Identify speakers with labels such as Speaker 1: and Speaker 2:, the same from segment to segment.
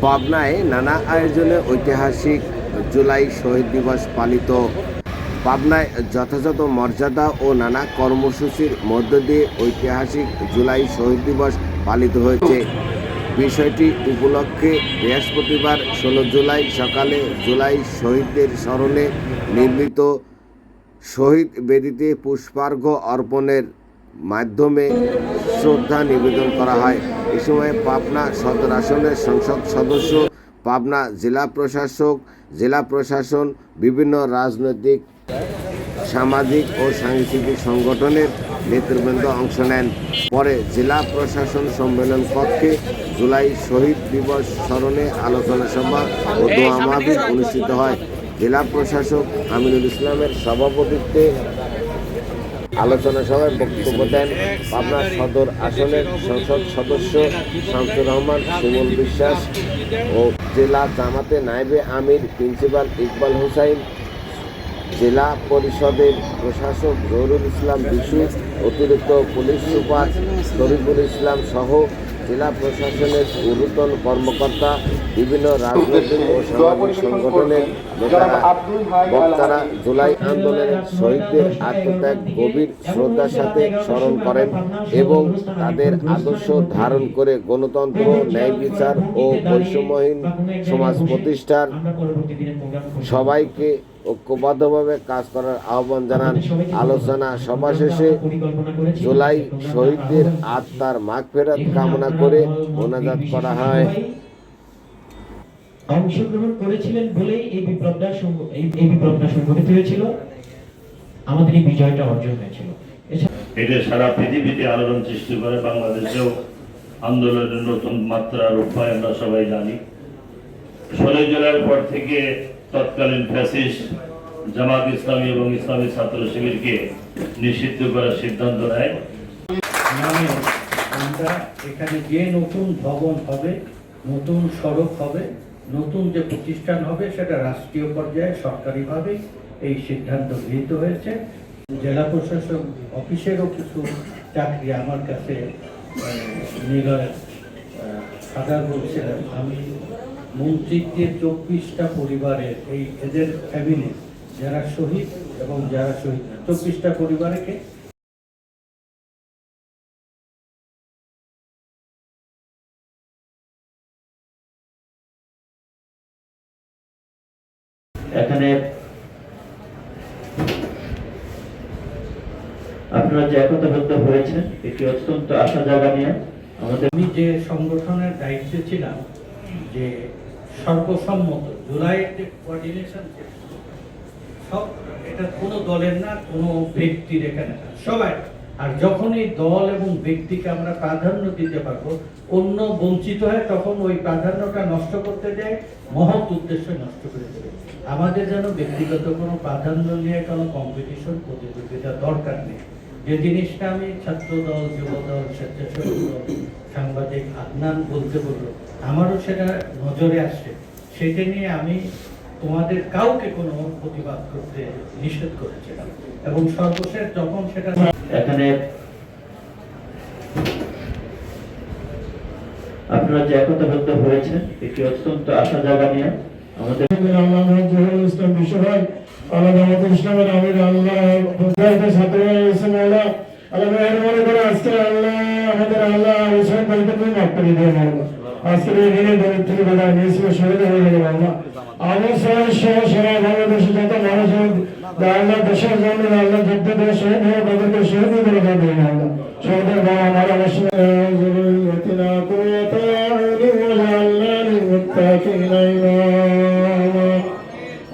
Speaker 1: পাবনায় নানা আয়োজনে ঐতিহাসিক জুলাই শহীদ দিবস পালিত। পাবনায় যথাযথ মর্যাদা ও নানা কর্মসূচির মধ্য দিয়ে ঐতিহাসিক জুলাই শহীদ দিবস পালিত হয়েছে। বিষয়টি উপলক্ষে বৃহস্পতিবার 16 জুলাই সকালে জুলাই শহীদদের স্মরণে নির্মিত শহীদ বেদিতে পুষ্পার্ঘ্য অর্পণের মাধ্যমে শ্রদ্ধা নিবেদন করা হয়। এ সময় পাবনা সদর আসনের সংসদ সদস্য, পাবনা জেলা প্রশাসন, বিভিন্ন রাজনৈতিক, সামাজিক ও সাংস্কৃতিক সংগঠনের নেতৃবৃন্দ অংশ নেন। পরে জেলা প্রশাসন সম্মেলন কক্ষে জুলাই শহীদ দিবস স্মরণে আলোচনা সভা ও দোয়া মাহফিল অনুষ্ঠিত হয়। জেলা প্রশাসক আমিনুল ইসলামের সভাপতিত্বে আলোচনা সভায় বক্তব্য দেন পাবনা সদর আসনের সংসদ সদস্য শামসুর রহমান শিমুল বিশ্বাস ও জেলা জামাতে নায়েবে আমির প্রিন্সিপাল ইকবাল হোসাইন, জেলা পরিষদের প্রশাসক জহুরুল ইসলাম বিশু, অতিরিক্ত পুলিশ সুপার শরীফুল ইসলাম সহ জেলা প্রশাসনের ঊর্ধ্বতন কর্মকর্তা, বিভিন্ন রাজনৈতিক ও সামাজিক সংগঠনের বক্তারা জুলাই আন্দোলনের শহীদদের আত্মত্যাগ গভীর শ্রদ্ধার সাথে স্মরণ করেন এবং তাদের আদর্শ ধারণ করে গণতন্ত্র, ন্যায় বিচার ও বৈষম্যহীন সমাজ প্রতিষ্ঠার সবাইকে ঐক্যবদ্ধভাবে কাজ করার আহ্বান জানান। আলোচনা সভা শেষে জুলাই শহীদদের আত্মার মাগফিরাত কামনা করে মোনাজাত করা হয়।
Speaker 2: অংশগ্রহণ করেছিলেন বলেই এই বিপ্লবটা সংগঠিত হয়েছিল, আমাদের এই বিজয়টা অর্জন হয়েছিল।
Speaker 3: এটা সারা পৃথিবীতে আলোড়ন সৃষ্টি করে, বাংলাদেশেও আন্দোলনের নতুন মাত্রা রূপায় আমরা সবাই জানি। 16 জুলাইয়ের পর থেকে তৎকালীন ফ্যাসিস্ট জামাত ইসলামী এবং ইসলামী ছাত্র শিবিরকে নিষিদ্ধ করার সিদ্ধান্ত নেয়।
Speaker 4: আমরা এখানে যে নতুন ভবন হবে, নতুন সড়ক হবে, নতুন যে প্রতিষ্ঠান হবে, সেটা রাষ্ট্রীয় পর্যায়ে সরকারিভাবে এই সিদ্ধান্ত গৃহীত হয়েছে। জেলা প্রশাসক অফিসেরও কিছু চাকরি আমার কাছে নিলয় সাদা বলছিলেন। আমি মন্ত্রীদের 24টা পরিবারের এদের ফ্যামিলি যারা শহীদ এবং যারা শহীদ 24টা পরিবারকে
Speaker 2: এখানে আপনারা যে একতাবদ্ধ হয়েছেন এটি অত্যন্ত আশা জাগা নিয়ে আমাদের।
Speaker 4: আমি যে সংগঠনের দায়িত্বে ছিলাম, যে সর্বসম্মত জুলাইয়ের যে কোঅর্ডিনেশন, সব এটা কোনো দলের না, কোনো ব্যক্তির এখানে না, সবাই। আর যখনই দল এবং ব্যক্তিকে আমরা প্রাধান্য দিতে পারবো, অন্য বঞ্চিত হয়, তখন ওই প্রাধান্যটা নষ্ট করতে যায়, মহৎ উদ্দেশ্য নষ্ট করে দেবে। আমাদের যেন ব্যক্তিগত কোনো প্রাধান্য নিয়ে কোনো কম্পিটিশন, প্রতিযোগিতা দরকার নেই। যে জিনিসটা আমি ছাত্র দল, যুব দল, স্বেচ্ছাসেবক দল, সাংবাদিক আদনান বলতে বললো, আমারও সেটা নজরে আসছে। সেটা নিয়ে আমি তোমাদের কাউকে কোনো প্রতিবাদ করতে নিষেধ করেছিলাম এবং সর্বশেষ যখন সেটা
Speaker 2: এখানে আপনারা যে একতাবদ্ধ হয়েছেন এটি অত্যন্ত আশা জাগা নিয়ে আমাদের।
Speaker 5: ইসলাম বিশ্বভাগ আল্লাহ ইসলামের আমির আল্লাহ ছাত্র আল্লাহ আল্লাহ মেহরবানি করে আজকে আল্লাহ আমাদের আল্লাহ হুসাইন ভাইকে তুমি মাফ করে দিয়ে আল্লাহ আজকের এই দিনে দলিত থেকে বেড়া নিয়েছিল, শহীদ হয়ে গেল আল্লাহ। আমার সহ সারা বাংলাদেশে যত মানুষ আল্লাহ দেশের জন্য আল্লাহ যুদ্ধ দিয়ে শহীদ হয়ে তাদেরকে শহীদ করে দেবেন আল্লাহ। শহীদের বাবা আমার অবশ্যই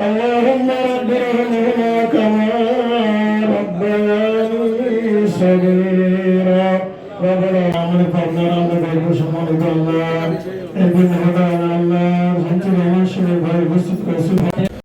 Speaker 5: اللهم رب ارحمهما كما ربياني صغيرا ربنا عمل فرنا رب بيرو সম্মানিত আল্লাহ এই দিন আল্লাহ সঞ্চিত আমার শরীর ভাই উপস্থিত করেছেন।